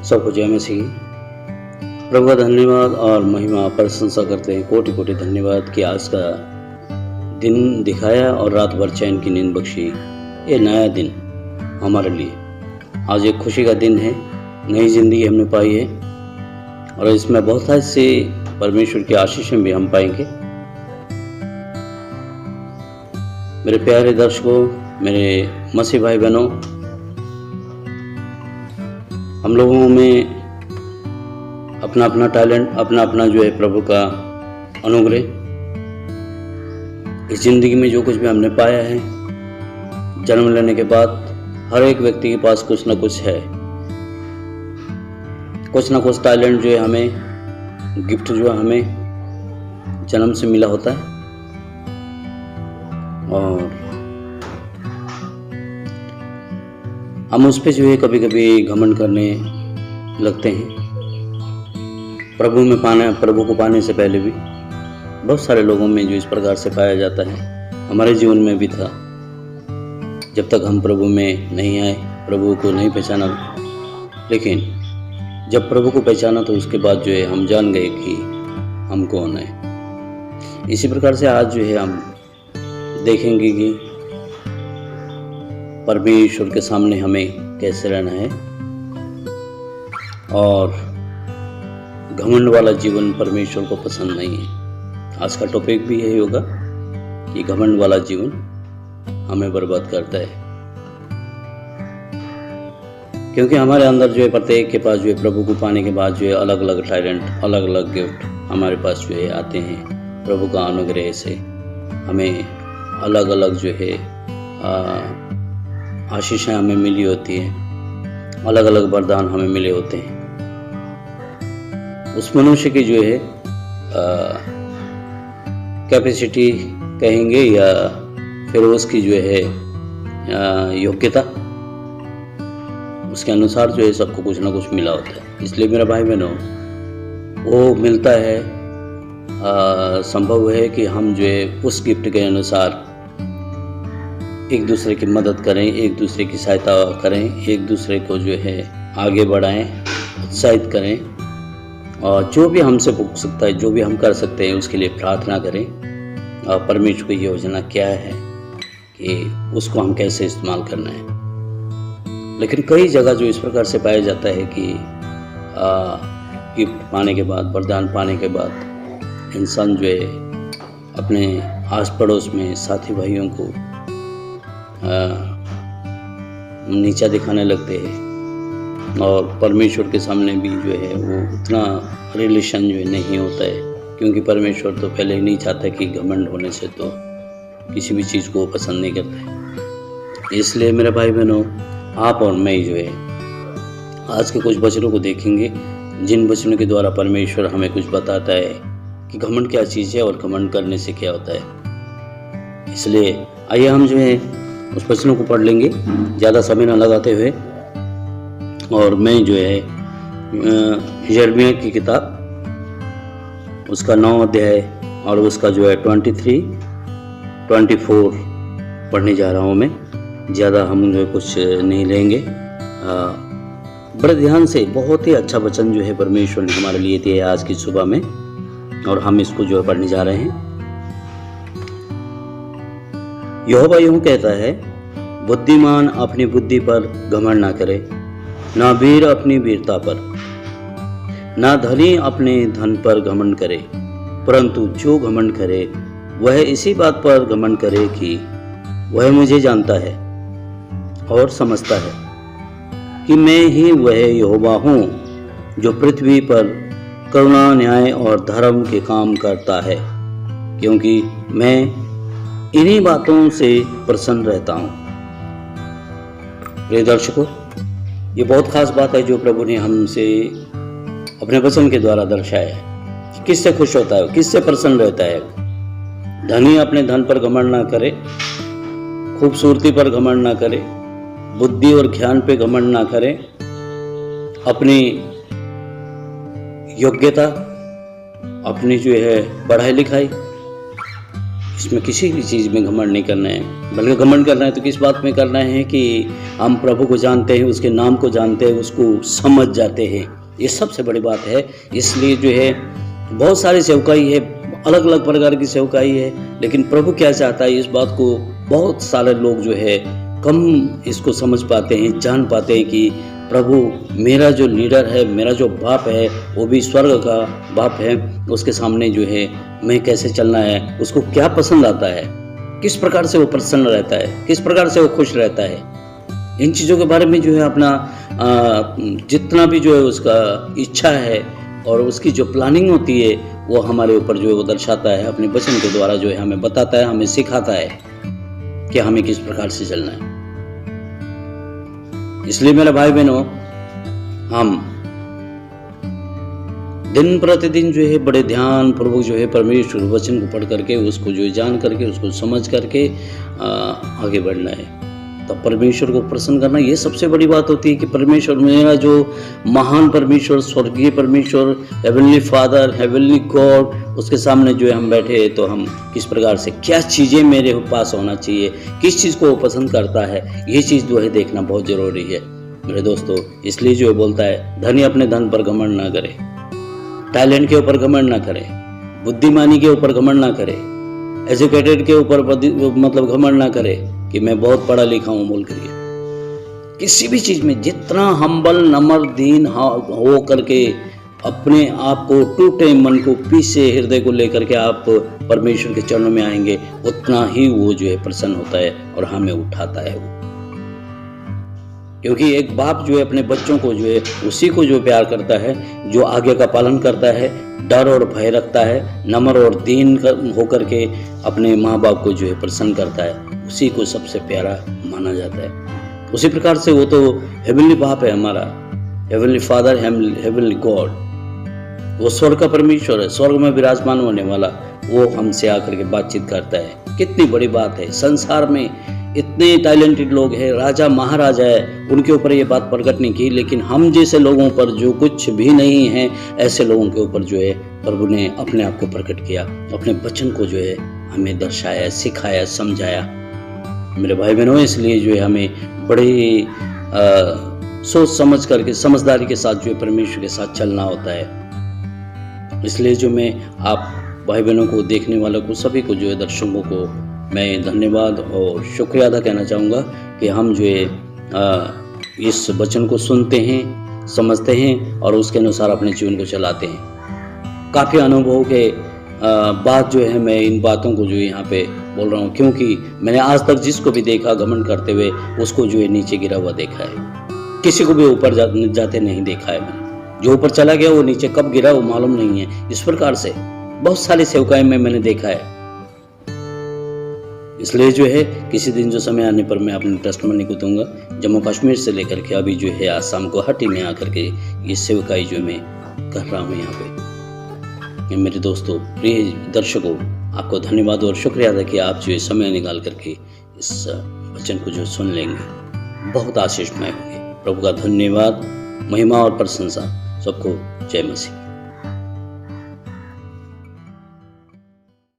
सबको जय मसीह। प्रभु का धन्यवाद और महिमा प्रशंसा करते हैं। कोटि कोटि धन्यवाद कि आज का दिन दिखाया और रात भर चैन की नींद बख्शी। ये नया दिन हमारे लिए आज एक खुशी का दिन है। नई ज़िंदगी हमने पाई है और इसमें बहुत सारी से परमेश्वर की आशीषें भी हम पाएंगे। मेरे प्यारे दर्शकों, मेरे मसीह भाई बहनों, हम लोगों में अपना अपना टैलेंट, अपना अपना जो है प्रभु का अनुग्रह, इस ज़िंदगी में जो कुछ भी हमने पाया है जन्म लेने के बाद, हर एक व्यक्ति के पास कुछ ना कुछ है, कुछ ना कुछ टैलेंट जो है हमें, गिफ्ट जो है हमें जन्म से मिला होता है। और हम उस पर जो है कभी कभी घमंड करने लगते हैं। प्रभु को पाने से पहले भी बहुत सारे लोगों में जो इस प्रकार से पाया जाता है। हमारे जीवन में भी था। जब तक हम प्रभु में नहीं आए, प्रभु को नहीं पहचाना, लेकिन जब प्रभु को पहचाना तो उसके बाद जो है हम जान गए कि हम कौन है। इसी प्रकार से आज जो है हम देखेंगे कि परमेश्वर के सामने हमें कैसे रहना है। और घमंड वाला जीवन परमेश्वर को पसंद नहीं है। आज का टॉपिक भी यही होगा कि घमंड वाला जीवन हमें बर्बाद करता है, क्योंकि हमारे अंदर जो है प्रत्येक के पास जो है प्रभु को पाने के बाद जो है अलग अलग टैलेंट, अलग अलग गिफ्ट हमारे पास जो है आते हैं। प्रभु का अनुग्रह से हमें अलग अलग जो है आशीषें हमें मिली होती हैं, अलग अलग वरदान हमें मिले होते हैं। उस मनुष्य की जो है कैपेसिटी कहेंगे या फिर उसकी जो है योग्यता, उसके अनुसार जो है सबको कुछ ना कुछ मिला होता है। इसलिए मेरा भाई बहनों, वो मिलता है, संभव है कि हम जो है उस गिफ्ट के अनुसार एक दूसरे की मदद करें, एक दूसरे की सहायता करें, एक दूसरे को जो है आगे बढ़ाएं, उत्साहित करें, और जो भी हमसे पूछ सकता है, जो भी हम कर सकते हैं उसके लिए प्रार्थना करें। और परमेश्वर की योजना क्या है कि उसको हम कैसे इस्तेमाल करना है। लेकिन कई जगह जो इस प्रकार से पाया जाता है कि गिफ्ट पाने के बाद, वरदान पाने के बाद इंसान जो है अपने आस पड़ोस में साथी भाइयों को नीचा दिखाने लगते हैं, और परमेश्वर के सामने भी जो है वो उतना रिलेशन जो है नहीं होता है, क्योंकि परमेश्वर तो पहले ही नहीं चाहता कि घमंड होने से तो किसी भी चीज़ को पसंद नहीं करता है। इसलिए मेरे भाई बहनों, आप और मैं जो है आज के कुछ वचनों को देखेंगे, जिन वचनों के द्वारा परमेश्वर हमें कुछ बताता है कि घमंड क्या चीज़ है और घमंड करने से क्या होता है। इसलिए आइए हम जो है उस वचनों को पढ़ लेंगे, ज़्यादा समय न लगाते हुए। और मैं जो है यिर्मयाह की किताब, उसका 9 अध्याय और उसका जो है 23-24 पढ़ने जा रहा हूँ मैं। ज़्यादा हम जो है कुछ नहीं लेंगे। बड़े ध्यान से, बहुत ही अच्छा वचन जो है परमेश्वर ने हमारे लिए दिया आज की सुबह में, और हम इसको जो है पढ़ने जा रहे हैं। यहोवा यूं कहता है, बुद्धिमान अपनी बुद्धि पर घमंड ना करे, ना वीर अपनी वीरता पर, ना धनी अपने धन पर घमंड करे, परंतु जो घमंड करे वह इसी बात पर घमंड करे कि वह मुझे जानता है और समझता है कि मैं ही वह यहोवा हूँ जो पृथ्वी पर करुणा, न्याय और धर्म के काम करता है, क्योंकि मैं इन्हीं बातों से प्रसन्न रहता हूँ। प्रिय दर्शकों, ये बहुत खास बात है जो प्रभु ने हमसे अपने वचन के द्वारा दर्शाया है। किससे खुश होता है, किससे प्रसन्न रहता है। धनी अपने धन पर घमंड ना करे, खूबसूरती पर घमंड ना करे, बुद्धि और ज्ञान पे घमंड ना करे, अपनी योग्यता, अपनी जो है पढ़ाई लिखाई, इसमें किसी भी चीज़ में घमंड नहीं करना है, बल्कि घमंड करना है तो किस बात में करना है कि हम प्रभु को जानते हैं, उसके नाम को जानते हैं, उसको समझ जाते हैं। ये सबसे बड़ी बात है। इसलिए जो है बहुत सारी सेवकाई है, अलग अलग प्रकार की सेवकाई है, लेकिन प्रभु क्या चाहता है इस बात को बहुत सारे लोग जो है कम इसको समझ पाते हैं, जान पाते हैं कि प्रभु मेरा जो लीडर है, मेरा जो बाप है, वो भी स्वर्ग का बाप है, उसके सामने जो है मैं कैसे चलना है, उसको क्या पसंद आता है, किस प्रकार से वो प्रसन्न रहता है, किस प्रकार से वो खुश रहता है। इन चीज़ों के बारे में जो है अपना जितना भी जो है उसका इच्छा है और उसकी जो प्लानिंग होती है वो हमारे ऊपर जो है वो दर्शाता है, अपने वचन के द्वारा जो है हमें बताता है, हमें सिखाता है कि हमें किस प्रकार से चलना है। इसलिए मेरे भाई बहनों, हम दिन प्रतिदिन जो है बड़े ध्यान पूर्वक जो है परमेश्वर वचन को पढ़ करके, उसको जो है जान करके, उसको समझ करके आगे बढ़ना है। तो परमेश्वर को प्रसन्न करना ये सबसे बड़ी बात होती है कि परमेश्वर, मेरा जो महान परमेश्वर, स्वर्गीय परमेश्वर, हेवनली फादर, हेवनली गॉड, उसके सामने जो है हम बैठे तो हम किस प्रकार से, क्या चीज़ें मेरे पास होना चाहिए, किस चीज़ को वो पसंद करता है, ये चीज़ जो है देखना बहुत ज़रूरी है मेरे दोस्तों। इसलिए जो बोलता है, धनी अपने धन पर घमंड ना करे, टैलेंट के ऊपर घमंड ना करे, बुद्धिमानी के ऊपर घमंड ना करे, एजुकेटेड के ऊपर मतलब घमंड ना करे कि मैं बहुत पढ़ा लिखा हूँ बोल करिए। किसी भी चीज़ में जितना हम्बल, नम्र, दीन हो करके अपने आप को, टूटे मन को, पीसे हृदय को लेकर के आप परमेश्वर के चरणों में आएंगे, उतना ही वो जो है प्रसन्न होता है और हमें उठाता है वो। क्योंकि एक बाप जो है अपने बच्चों को जो है उसी को जो प्यार करता है, जो आज्ञा का पालन करता है, डर और भय रखता है, नम्र और दीन होकर के अपने माँ बाप को जो है प्रसन्न करता है, उसी को सबसे प्यारा माना जाता है। उसी प्रकार से वो तो हेवनली बाप है हमारा, हेवनली फादर, हेवनली गॉड, वो स्वर्ग का परमेश्वर है, स्वर्ग में विराजमान होने वाला, वो हमसे आकर के बातचीत करता है। कितनी बड़ी बात है। संसार में इतने टैलेंटेड लोग हैं, राजा महाराजा है, उनके ऊपर ये बात प्रकट नहीं की, लेकिन हम जैसे लोगों पर जो कुछ भी नहीं है, ऐसे लोगों के ऊपर जो है प्रभु ने अपने आप को प्रकट किया, अपने वचन को जो है हमें दर्शाया, सिखाया, समझाया मेरे भाई बहनों। इसलिए जो है हमें बड़े सोच समझ करके, समझदारी के साथ जो है परमेश्वर के साथ चलना होता है। इसलिए जो मैं आप भाई बहनों को, देखने वालों को, सभी को जो है दर्शकों को मैं धन्यवाद और शुक्रिया अदा कहना चाहूँगा कि हम जो है इस वचन को सुनते हैं, समझते हैं और उसके अनुसार अपने जीवन को चलाते हैं। काफ़ी अनुभव के बाद जो है मैं इन बातों को जो यहाँ पे बोल रहा हूँ, क्योंकि मैंने आज तक जिसको भी देखा घमंड करते हुए, उसको जो है नीचे गिरा हुआ देखा है। किसी को भी ऊपर जाते नहीं देखा है मैंने। जो ऊपर चला गया वो नीचे कब गिरा वो मालूम नहीं है। इस प्रकार से बहुत सारी सेवकाएं में मैंने देखा है। इसलिए जो है किसी दिन जो समय आने पर मैं अपनी टेस्टमनी को दूंगा। जम्मू कश्मीर से लेकर के अभी जो है आसाम गुवाहाटी में आकर के ये सेवकाई जो मैं कर रहा हूँ यहाँ पे। मेरे दोस्तों, प्रिय दर्शकों, आपको धन्यवाद और शुक्रिया अदा कि आप जो समय निकाल करके इस वचन को जो सुन लेंगे, बहुत आशीषमय होंगे। प्रभु का धन्यवाद, महिमा और प्रशंसा सबको। जय मसीह।